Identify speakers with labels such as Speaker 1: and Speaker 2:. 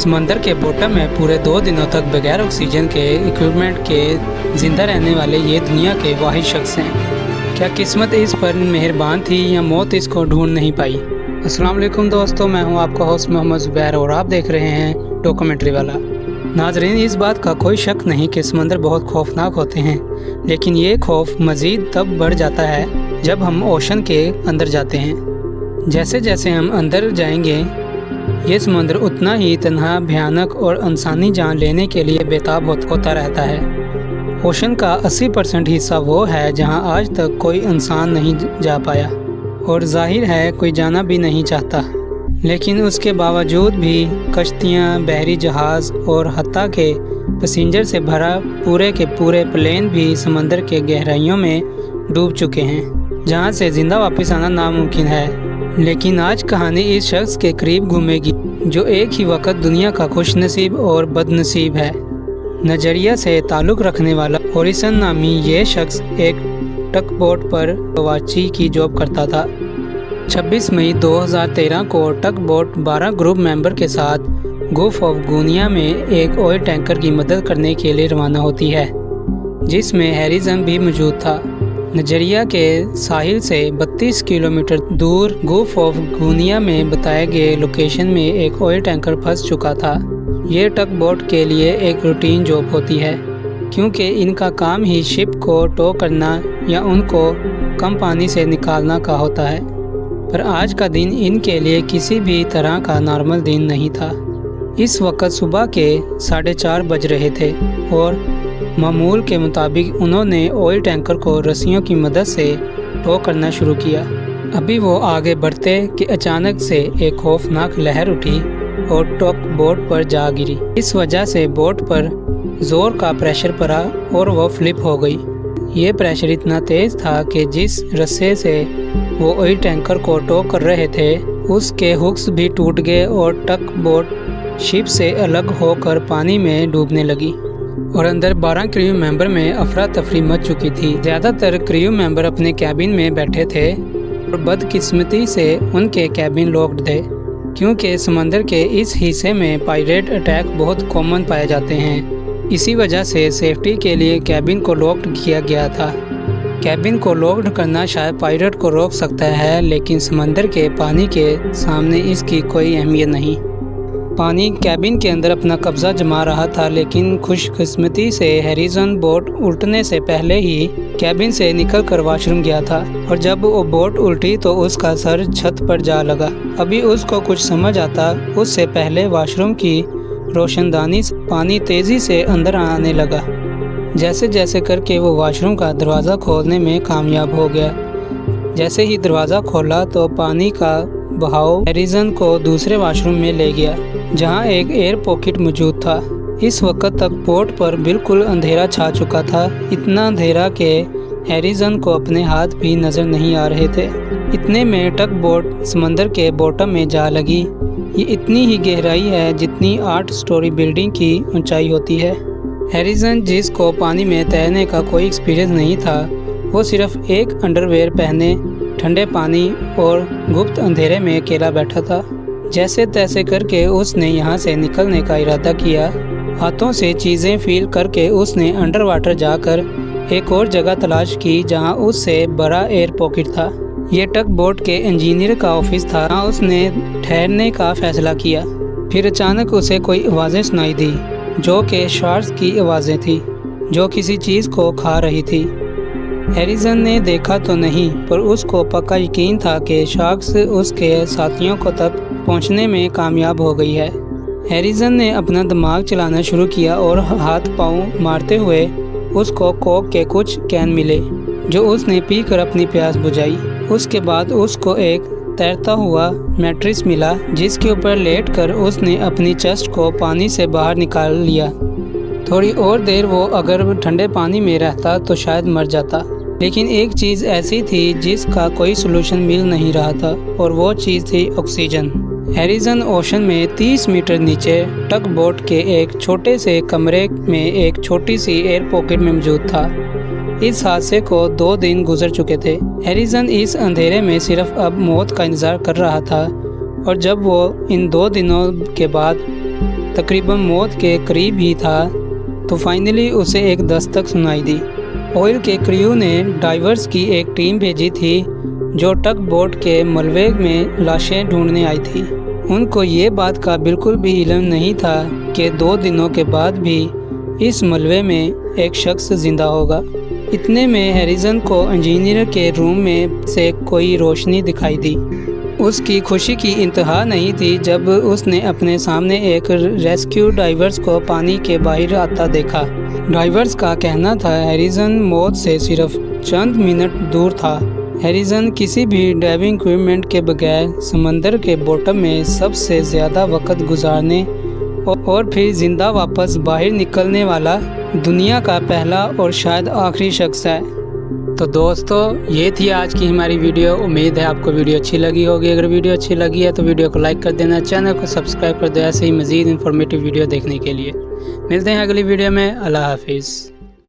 Speaker 1: समंदर के बॉटम में पूरे 2 दिनों तक बगैर ऑक्सीजन के इक्विपमेंट के जिंदा रहने वाले ये दुनिया के वाहिद शख्स हैं। क्या किस्मत इस पर मेहरबान थी या मौत इसको ढूंढ नहीं पाई। अस्सलाम वालेकुम दोस्तों, मैं हूं आपका होस्ट मोहम्मद ज़ुबैर और आप देख रहे हैं डॉक्यूमेंट्री वाला। नाजरीन, इस बात का कोई शक नहीं कि समंदर बहुत खौफनाक होते हैं, लेकिन ये खौफ मज़ीद तब बढ़ जाता है जब हम ओशन के अंदर जाते हैं। जैसे जैसे हम अंदर जाएंगे ये समुद्र उतना ही तन्हा, भयानक और इंसानी जान लेने के लिए बेताब होता रहता है। ओशन का 80% हिस्सा वो है जहां आज तक कोई इंसान नहीं जा पाया और जाहिर है कोई जाना भी नहीं चाहता। लेकिन उसके बावजूद भी कश्तियां, बहरी जहाज़ और हत्ता के पैसेंजर से भरा पूरे के पूरे प्लेन भी समंदर के गहराइयों में डूब चुके हैं, जहां से ज़िंदा वापस आना नामुमकिन है। लेकिन आज कहानी इस शख्स के करीब घूमेगी जो एक ही वक्त दुनिया का खुशनसीब और बदनसीब है। नजरिया से ताल्लुक़ रखने वाला हॉरिसन नामी ये शख्स एक टक बोट पर वाची की जॉब करता था। 26 मई 2013 को टक बोट 12 ग्रुप मेंबर के साथ गल्फ ऑफ गुनिया में एक ऑयल टैंकर की मदद करने के लिए रवाना होती है, जिसमें हैरिसन भी मौजूद था। नजरिया के साहिल से 32 किलोमीटर दूर गल्फ ऑफ गुनिया में बताए गए लोकेशन में एक ऑयल टैंकर फंस चुका था। ये टक बोट के लिए एक रूटीन जॉब होती है, क्योंकि इनका काम ही शिप को टो करना या उनको कम पानी से निकालना का होता है। पर आज का दिन इनके लिए किसी भी तरह का नॉर्मल दिन नहीं था। इस वक्त सुबह के 4:30 बज रहे थे और मामूल के मुताबिक उन्होंने ऑयल टैंकर को रस्सियों की मदद से टो करना शुरू किया। अभी वो आगे बढ़ते कि अचानक से एक खौफनाक लहर उठी और टक बोट पर जा गिरी। इस वजह से बोट पर ज़ोर का प्रेशर पड़ा और वो फ्लिप हो गई। ये प्रेशर इतना तेज़ था कि जिस रस्से से वो ऑयल टैंकर को टो कर रहे थे उसके हुक्स भी टूट गए और टक बोट शिप से अलग होकर पानी में डूबने लगी और अंदर 12 क्रू मेंबर में अफरा तफरी मच चुकी थी। ज़्यादातर क्रू मेंबर अपने कैबिन में बैठे थे और बदकिस्मती से उनके कैबिन लॉक्ड थे, क्योंकि समंदर के इस हिस्से में पायरेट अटैक बहुत कॉमन पाए जाते हैं। इसी वजह से सेफ्टी के लिए कैबिन को लॉक्ड किया गया था। कैबिन को लॉक्ड करना शायद पायरेट को रोक सकता है, लेकिन समंदर के पानी के सामने इसकी कोई अहमियत नहीं। पानी कैबिन के अंदर अपना कब्जा जमा रहा था, लेकिन खुशकिस्मती से हैरिसन बोट उल्टने से पहले ही कैबिन से निकलकर वॉशरूम गया था और जब वो बोट उल्टी तो उसका सर छत पर जा लगा। अभी उसको कुछ समझ आता उससे पहले वॉशरूम की रोशनदानी से पानी तेज़ी से अंदर आने लगा। जैसे जैसे करके वो वॉशरूम का दरवाज़ा खोलने में कामयाब हो गया। जैसे ही दरवाज़ा खोला तो पानी का बहाव हैरिसन को दूसरे वॉशरूम में ले गया, जहां एक एयर पॉकेट मौजूद था। इस वक्त तक बोट पर बिल्कुल अंधेरा छा चुका था, इतना अंधेरा कि हैरिसन को अपने हाथ भी नज़र नहीं आ रहे थे। इतने में टक बोट समंदर के बॉटम में जा लगी। ये इतनी ही गहराई है जितनी 8 स्टोरी बिल्डिंग की ऊंचाई होती है। हैरिसन, जिसको पानी में तैरने का कोई एक्सपीरियंस नहीं था, वो सिर्फ एक अंडरवेयर पहने ठंडे पानी और गुप्त अंधेरे में अकेला बैठा था। जैसे तैसे करके उसने यहाँ से निकलने का इरादा किया। हाथों से चीज़ें फील करके उसने अंडर वाटर जाकर एक और जगह तलाश की जहाँ उससे बड़ा एयर पॉकेट था। ये टक बोट के इंजीनियर का ऑफिस था, जहाँ उसने ठहरने का फैसला किया। फिर अचानक उसे कोई आवाज़ें सुनाई दी, जो कि शार्क्स की आवाज़ें थी जो किसी चीज़ को खा रही थी। हैरिसन ने देखा तो नहीं, पर उसको पक्का यकीन था कि शार्क्स उसके साथियों को तक पहुंचने में कामयाब हो गई है। हैरिसन ने अपना दिमाग चलाना शुरू किया और हाथ पांव मारते हुए उसको कोक के कुछ कैन मिले, जो उसने पीकर अपनी प्यास बुझाई। उसके बाद उसको एक तैरता हुआ मैट्रिक्स मिला, जिसके ऊपर लेटकर उसने अपनी चेस्ट को पानी से बाहर निकाल लिया। थोड़ी और देर वो अगर ठंडे पानी में रहता तो शायद मर जाता, लेकिन एक चीज़ ऐसी थी जिसका कोई सलूशन मिल नहीं रहा था और वो चीज़ थी ऑक्सीजन। हैरिसन ओशन में 30 मीटर नीचे टक बोट के एक छोटे से कमरे में एक छोटी सी एयर पॉकेट में मौजूद था। इस हादसे को 2 दिन गुजर चुके थे। हैरिसन इस अंधेरे में सिर्फ अब मौत का इंतज़ार कर रहा था और जब वो इन 2 दिनों के बाद तकरीबन मौत के करीब ही था तो फाइनली उसे एक दस्तक सुनाई दी। ऑयल के क्रू ने डाइवर्स की एक टीम भेजी थी जो टग बोट के मलबे में लाशें ढूंढने आई थी। उनको ये बात का बिल्कुल भी इल्म नहीं था कि 2 दिनों के बाद भी इस मलबे में एक शख्स ज़िंदा होगा। इतने में हैरिसन को इंजीनियर के रूम में से कोई रोशनी दिखाई दी। उसकी खुशी की इंतहा नहीं थी जब उसने अपने सामने एक रेस्क्यू डाइवर्स को पानी के बाहर आता देखा। डाइवर्स का कहना था हैरिसन मौत से सिर्फ चंद मिनट दूर था। हैरिसन किसी भी डाइविंग इक्विपमेंट के बगैर समंदर के बॉटम में सबसे ज़्यादा वक्त गुजारने और फिर ज़िंदा वापस बाहर निकलने वाला दुनिया का पहला और शायद आखिरी शख्स है। तो दोस्तों, ये थी आज की हमारी वीडियो। उम्मीद है आपको वीडियो अच्छी लगी होगी। अगर वीडियो अच्छी लगी है तो वीडियो को लाइक कर देना, चैनल को सब्सक्राइब कर दो ऐसे ही मज़ीद इन्फॉर्मेटिव वीडियो देखने के लिए। मिलते हैं अगली वीडियो में। अल्लाह हाफिज़।